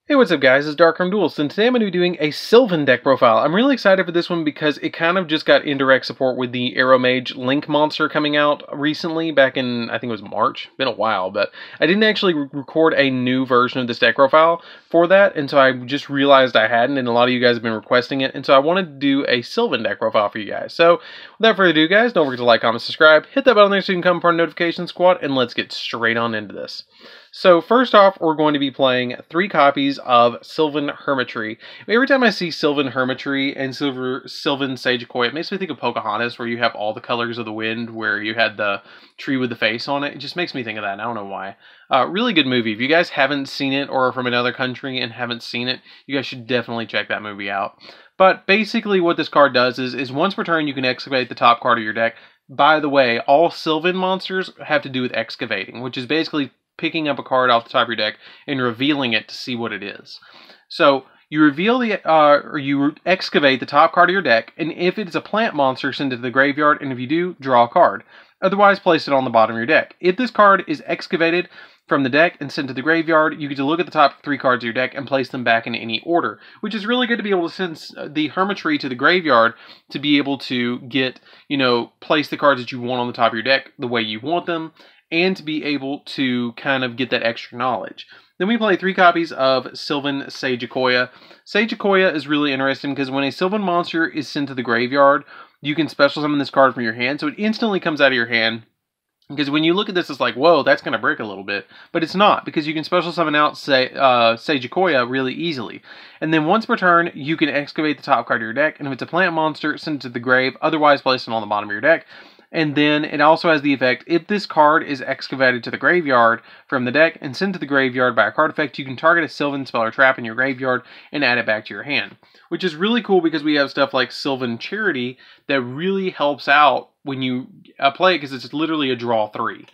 Hey, what's up guys, it's DarkArmedDuelist, and today I'm going to be doing a Sylvan deck profile. I'm really excited for this one because it kind of just got indirect support with the Arrow Mage Link monster coming out recently, back in, I think it was March. Been a while, but I didn't actually record a new version of this deck profile for that, and so I just realized I hadn't, and a lot of you guys have been requesting it, and so I wanted to do a Sylvan deck profile for you guys. So, without further ado guys, don't forget to like, comment, subscribe, hit that button there so you can come part of the notification squad, and let's get straight on into this. So first off, we're going to be playing 3 copies of Sylvan Hermitry. Every time I see Sylvan Hermitry and Sylvan Sage Yugioh, it makes me think of Pocahontas, where you have all the colors of the wind, where you had the tree with the face on it. It just makes me think of that, and I don't know why. Really good movie. If you guys haven't seen it, or are from another country and haven't seen it, you guys should definitely check that movie out. But basically what this card does is once per turn you can excavate the top card of your deck. By the way, all Sylvan monsters have to do with excavating, which is basically picking up a card off the top of your deck and revealing it to see what it is. So you reveal you excavate the top card of your deck, and if it's a plant monster, send it to the graveyard, and if you do, draw a card. Otherwise, place it on the bottom of your deck. If this card is excavated from the deck and sent to the graveyard, you get to look at the top 3 cards of your deck and place them back in any order, which is really good to be able to send the Hermitry to the graveyard to be able to get, place the cards that you want on the top of your deck the way you want them, and to be able to kind of get that extra knowledge. Then we play 3 copies of Sylvan Sage Yugioh. Sage Yugioh is really interesting because when a Sylvan monster is sent to the graveyard, you can special summon this card from your hand, so it instantly comes out of your hand. Because when you look at this, it's like, whoa, that's going to break a little bit. But it's not, because you can special summon out Sage Yugioh really easily. And then once per turn, you can excavate the top card of your deck, and if it's a plant monster, send it to the grave, otherwise place it on the bottom of your deck. And then it also has the effect, if this card is excavated to the graveyard from the deck and sent to the graveyard by a card effect, you can target a Sylvan spell or trap in your graveyard and add it back to your hand. Which is really cool because we have stuff like Sylvan Charity that really helps out when you play it, because it's literally a draw 3.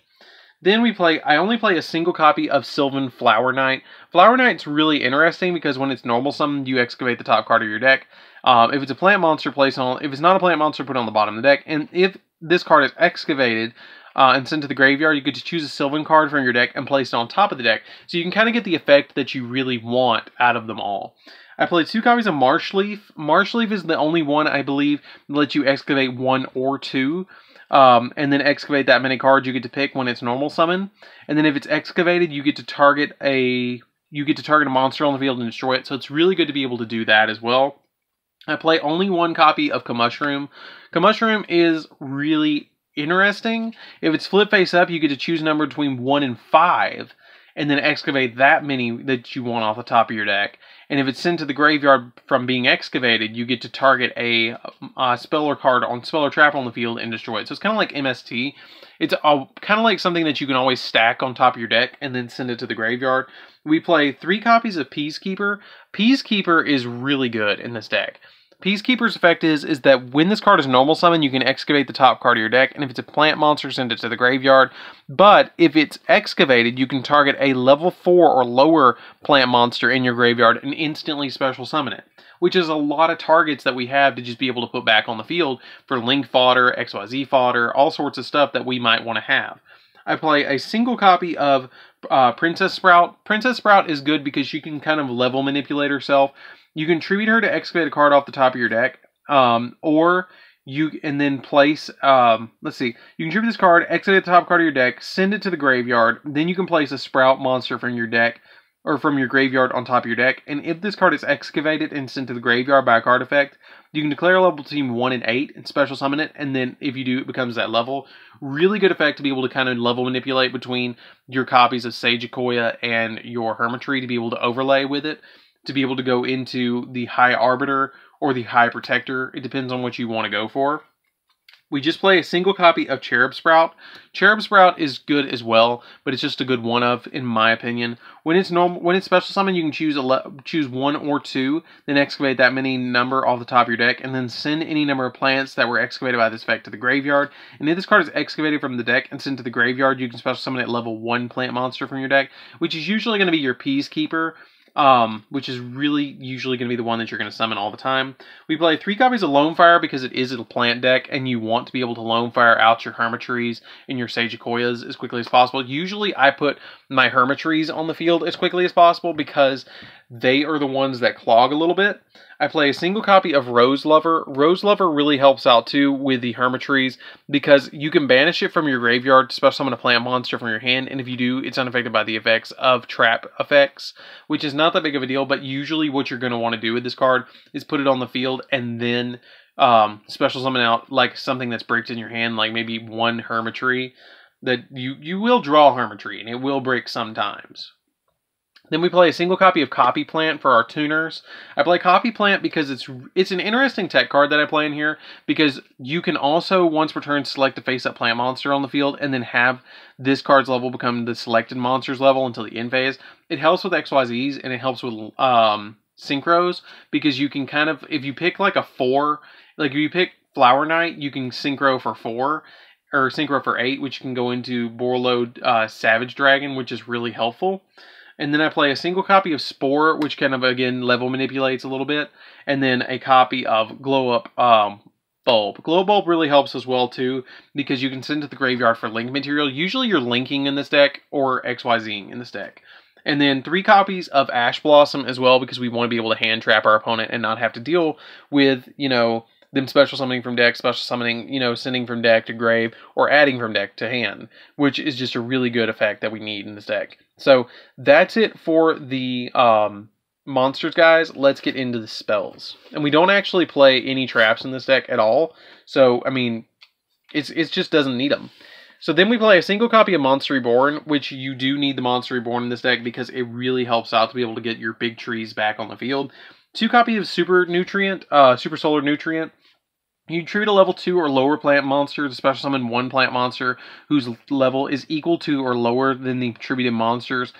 Then I only play a single copy of Sylvan Flower Knight. Flower Knight's really interesting because when it's normal summoned, you excavate the top card of your deck. If it's a plant monster, if it's not a plant monster, put it on the bottom of the deck. And if this card is excavated and sent to the graveyard, you get to choose a Sylvan card from your deck and place it on top of the deck. So you can kind of get the effect that you really want out of them all. I played 2 copies of Marshleaf. Marshleaf is the only one, I believe, that lets you excavate 1 or 2. And then excavate that many cards you get to pick when it's normal summon. And then if it's excavated, you get to target a monster on the field and destroy it. So it's really good to be able to do that as well. I play only 1 copy of Kamushroom. Kamushroom is really interesting. If it's flip face up, you get to choose a number between 1 and 5. And then excavate that many that you want off the top of your deck. And if it's sent to the graveyard from being excavated, you get to target a spell or card on spell or trap on the field and destroy it. So it's kind of like MST. It's kind of like something that you can always stack on top of your deck and then send it to the graveyard. We play 3 copies of Peacekeeper. Peacekeeper is really good in this deck. Peacekeeper's effect is that when this card is normal summon, you can excavate the top card of your deck, and if it's a plant monster, send it to the graveyard. But if it's excavated, you can target a level 4 or lower plant monster in your graveyard and instantly special summon it, which is a lot of targets that we have to just be able to put back on the field for Link fodder, XYZ fodder, all sorts of stuff that we might want to have. I play a single copy of Princess Sprout. Princess Sprout is good because she can kind of level manipulate herself. You can tribute her to excavate a card off the top of your deck, or you can tribute this card, excavate the top card of your deck, send it to the graveyard, then you can place a Sprout monster from your deck, or from your graveyard on top of your deck, and if this card is excavated and sent to the graveyard by a card effect, you can declare a level between 1 and 8 and special summon it, and then if you do, it becomes that level. Really good effect to be able to kind of level manipulate between your copies of Sage Yugioh and your Hermitry to be able to overlay with it, to be able to go into the High Arbiter or the High Protector. It depends on what you want to go for. We just play a single copy of Cherub Sprout. Cherub Sprout is good as well, but it's just a good one-of, in my opinion. When it's special summon, you can choose 1 or 2, then excavate that many number off the top of your deck, and then send any number of plants that were excavated by this effect to the graveyard. And if this card is excavated from the deck and sent to the graveyard, you can special summon a level 1 plant monster from your deck, which is usually going to be your Peacekeeper. which is really usually going to be the one that you're going to summon all the time. We play 3 copies of Lone Fire because it is a plant deck, and you want to be able to Lone Fire out your Hermitries and your Sage Yugiohs as quickly as possible. Usually I put my Hermitries on the field as quickly as possible because they are the ones that clog a little bit. I play a single copy of Rose Lover. Rose Lover really helps out too with the Hermitries because you can banish it from your graveyard to special summon a plant monster from your hand, and if you do, it's unaffected by the effects of trap effects, which is not that big of a deal, but usually what you're going to want to do with this card is put it on the field and then special summon out like something that's bricked in your hand, like maybe one Hermitry that you will draw Hermitry and it will break sometimes. Then we play a single copy of Copy Plant for our tuners. I play Copy Plant because it's an interesting tech card that I play in here because you can also, once per turn, select a face-up plant monster on the field and then have this card's level become the selected monster's level until the end phase. It helps with XYZs and it helps with synchros because you can kind of, if you pick like a 4, like if you pick Flower Knight, you can synchro for 4 or synchro for 8, which can go into Borload Savage Dragon, which is really helpful. And then I play a single copy of Spore, which kind of, again, level manipulates a little bit. And then a copy of Glow Up Bulb. Glow Bulb really helps as well, too, because you can send to the graveyard for link material. Usually you're linking in this deck or XYZing in this deck. And then 3 copies of Ash Blossom as well, because we want to be able to hand trap our opponent and not have to deal with, you know, them special summoning from deck, special summoning, you know, sending from deck to grave, or adding from deck to hand, which is just a really good effect that we need in this deck. So that's it for the monsters, guys. Let's get into the spells. And we don't actually play any traps in this deck at all. So, I mean, it just doesn't need them. So then we play a single copy of Monster Reborn, which you do need the Monster Reborn in this deck because it really helps out to be able to get your big trees back on the field. 2 copies of Super Solar Nutrient. You treat a level 2 or lower plant monster to special summon 1 plant monster whose level is equal to or lower than the attributed monster's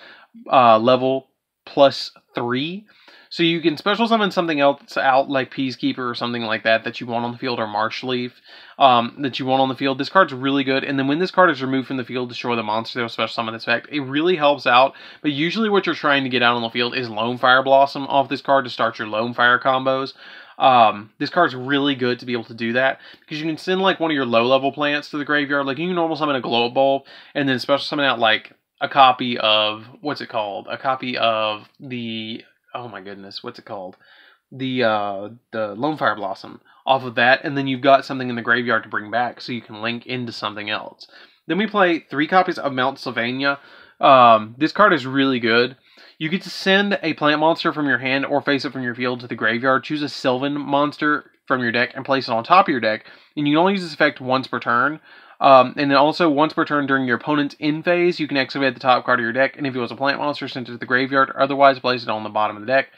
level plus 3. So you can special summon something else out like Peacekeeper or something like that you want on the field, or Marsh Leaf that you want on the field. This card's really good, and then when this card is removed from the field, destroy the monster that will special summon this effect. It really helps out, but usually what you're trying to get out on the field is Lone Fire Blossom off this card to start your Lone Fire combos. This card's really good to be able to do that because you can send like one of your low level plants to the graveyard. Like you can normal summon a Glow Bulb and then special summon out like a copy of, what's it called? A copy of the, oh my goodness, what's it called? The Lone Fire Blossom off of that, and then you've got something in the graveyard to bring back so you can link into something else. Then we play 3 copies of Mount Sylvania. This card is really good. You get to send a plant monster from your hand or face it from your field to the graveyard. Choose a Sylvan monster from your deck and place it on top of your deck. And you can only use this effect once per turn. And then also once per turn during your opponent's end phase, you can activate the top card of your deck. And if it was a plant monster, send it to the graveyard. Or otherwise, place it on the bottom of the deck.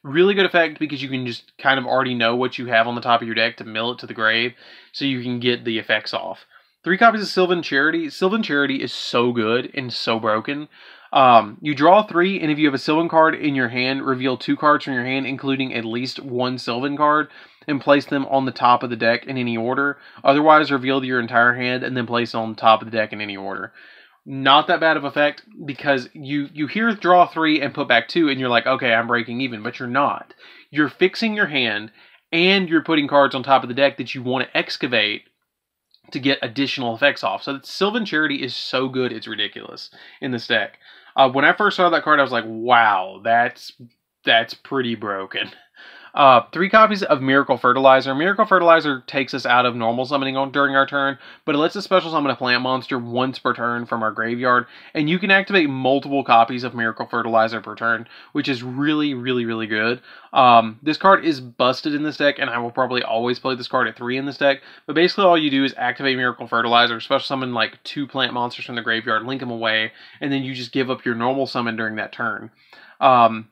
Really good effect because you can just kind of already know what you have on the top of your deck to mill it to the grave. So you can get the effects off. 3 copies of Sylvan Charity. Sylvan Charity is so good and so broken. You draw 3, and if you have a Sylvan card in your hand, reveal 2 cards from your hand, including at least 1 Sylvan card, and place them on the top of the deck in any order. Otherwise, reveal your entire hand, and then place it on the top of the deck in any order. Not that bad of effect, because you hear draw 3 and put back 2, and you're like, okay, I'm breaking even, but you're not. You're fixing your hand, and you're putting cards on top of the deck that you want to excavate to get additional effects off. So Sylvan Charity is so good, it's ridiculous in this deck. When I first saw that card, I was like, wow, that's pretty broken. 3 copies of Miracle Fertilizer. Miracle Fertilizer takes us out of normal summoning during our turn, but it lets us special summon a plant monster once per turn from our graveyard, and you can activate multiple copies of Miracle Fertilizer per turn, which is really, really, really good. This card is busted in this deck, and I will probably always play this card at 3 in this deck, but basically all you do is activate Miracle Fertilizer, special summon like 2 plant monsters from the graveyard, link them away, and then you just give up your normal summon during that turn.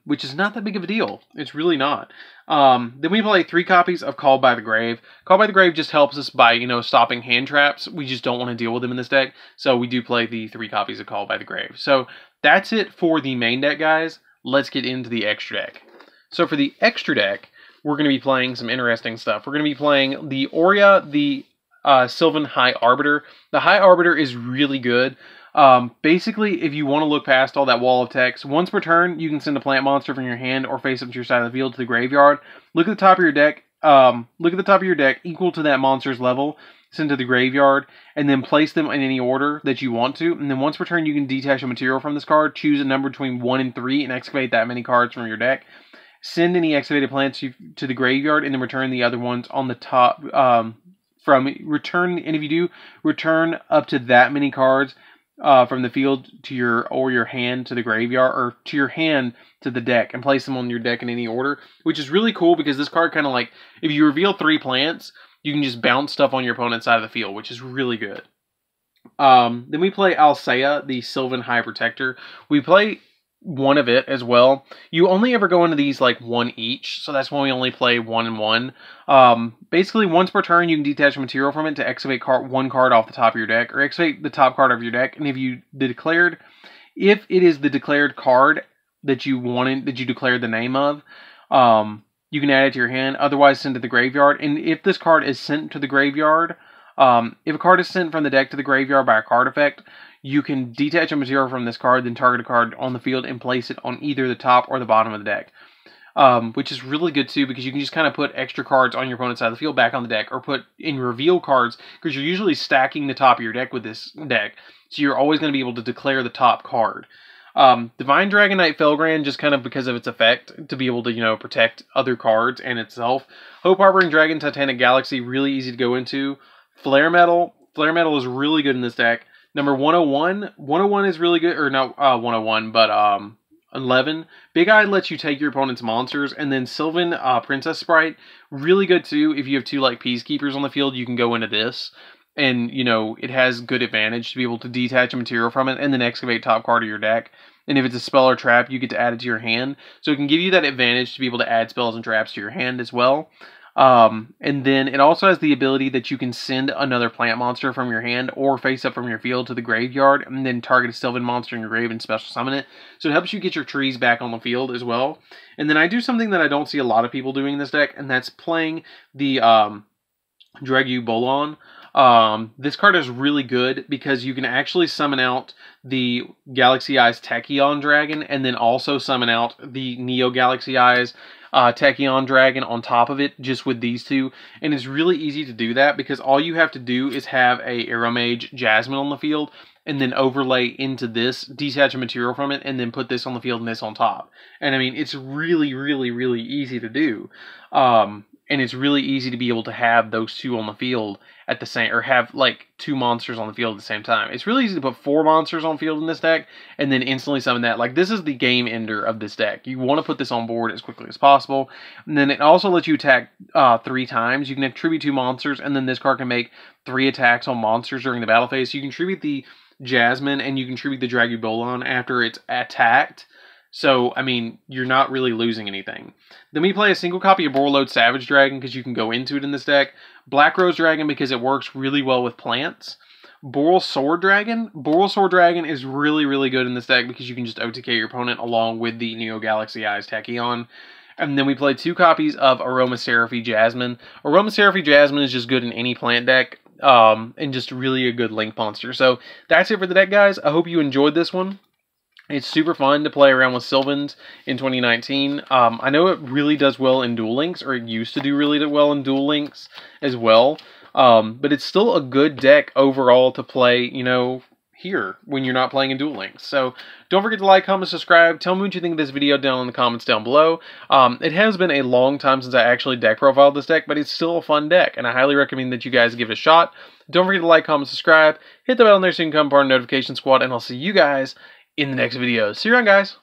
Which is not that big of a deal. It's really not. Then we play 3 copies of Called by the Grave. Called by the Grave just helps us by, you know, stopping hand traps. We just don't want to deal with them in this deck. So we do play the 3 copies of Called by the Grave. So that's it for the main deck, guys. Let's get into the extra deck. So for the extra deck, we're going to be playing some interesting stuff. We're going to be playing the Aurea, the Sylvan High Arbiter. The High Arbiter is really good. Basically, if you want to look past all that wall of text, once per turn, you can send a plant monster from your hand or face up to your side of the field to the graveyard. Look at the top of your deck. Look at the top of your deck equal to that monster's level. send to the graveyard, and then place them in any order that you want to. And then once per turn, you can detach a material from this card, choose a number between 1 and 3, and excavate that many cards from your deck. Send any excavated plants to the graveyard, and then return the other ones on the top. And if you do, return up to that many cards from the field to your hand to the graveyard, or to your hand to the deck, and place them on your deck in any order, which is really cool because this card kind of like, if you reveal 3 plants, you can just bounce stuff on your opponent's side of the field, which is really good. Then we play Alsea, the Sylvan High Protector. We play one of it as well. You only ever go into these like 1 each, so that's why we only play 1 and 1. Basically, once per turn, you can detach a material from it to excavate one card off the top of your deck, or excavate the top card of your deck. And if it is the declared card that you declared the name of, you can add it to your hand. Otherwise, send to the graveyard. And if this card is sent to the graveyard, if a card is sent from the deck to the graveyard by a card effect, you can detach a material from this card, then target a card on the field and place it on either the top or the bottom of the deck. Which is really good too, because you can just kind of put extra cards on your opponent's side of the field back on the deck, or put in reveal cards, because you're usually stacking the top of your deck with this deck. So you're always going to be able to declare the top card. Divine Dragonite Felgrand, just kind of because of its effect, to be able to, protect other cards and itself. Hope Harboring Dragon, Titanic Galaxy, really easy to go into. Flare Metal is really good in this deck. Number 101. 101 is really good, or not 101, but 11. Big Eye lets you take your opponent's monsters, and then Sylvan Princess Sprite, really good too. If you have 2 like Peacekeepers on the field, you can go into this, and it has good advantage to be able to detach a material from it, and then excavate top card of your deck. And if it's a spell or trap, you get to add it to your hand, so it can give you that advantage to be able to add spells and traps to your hand as well. And then it also has the ability that you can send another plant monster from your hand or face up from your field to the graveyard, and then target a Sylvan monster in your grave and special summon it. So it helps you get your trees back on the field as well. And then I do something that I don't see a lot of people doing in this deck, and that's playing the Yugioh Bolon. This card is really good because you can actually summon out the Galaxy Eyes Tachyon Dragon, and then also summon out the Neo Galaxy Eyes Tachyon Dragon on top of it, just with these 2. And it's really easy to do that, because all you have to do is have a Aeromage Jasmine on the field, and then overlay into this, detach a material from it, and then put this on the field and this on top. And I mean, it's really, really, really easy to do. And it's really easy to be able to have those 2 on the field at the same, or have like 2 monsters on the field at the same time. It's really easy to put 4 monsters on field in this deck, and then instantly summon that. Like, this is the game ender of this deck. You want to put this on board as quickly as possible. And then it also lets you attack 3 times. You can attribute 2 monsters, and then this card can make 3 attacks on monsters during the battle phase. So you can tribute the Jasmine, and you can tribute the Yugioh Bolon after it's attacked. So, I mean, you're not really losing anything. Then we play a single copy of Borreload Savage Dragon, because you can go into it in this deck. Black Rose Dragon, because it works really well with plants. Boral Sword Dragon. Boral Sword Dragon is really, really good in this deck, because you can just OTK your opponent along with the Neo Galaxy Eyes Tachyon. And then we play 2 copies of Aromaseraphie Jasmine. Aromaseraphie Jasmine is just good in any plant deck, and just really a good link monster. So, that's it for the deck, guys. I hope you enjoyed this one. It's super fun to play around with Sylvans in 2019. I know it really does well in Duel Links, or it used to do really well in Duel Links as well. But it's still a good deck overall to play, here when you're not playing in Duel Links. So don't forget to like, comment, subscribe. Tell me what you think of this video down in the comments down below. It has been a long time since I actually deck profiled this deck, but it's still a fun deck, and I highly recommend that you guys give it a shot. Don't forget to like, comment, subscribe. Hit the bell on there so you can become part of the notification squad, and I'll see you guys in the next video. See you around, guys.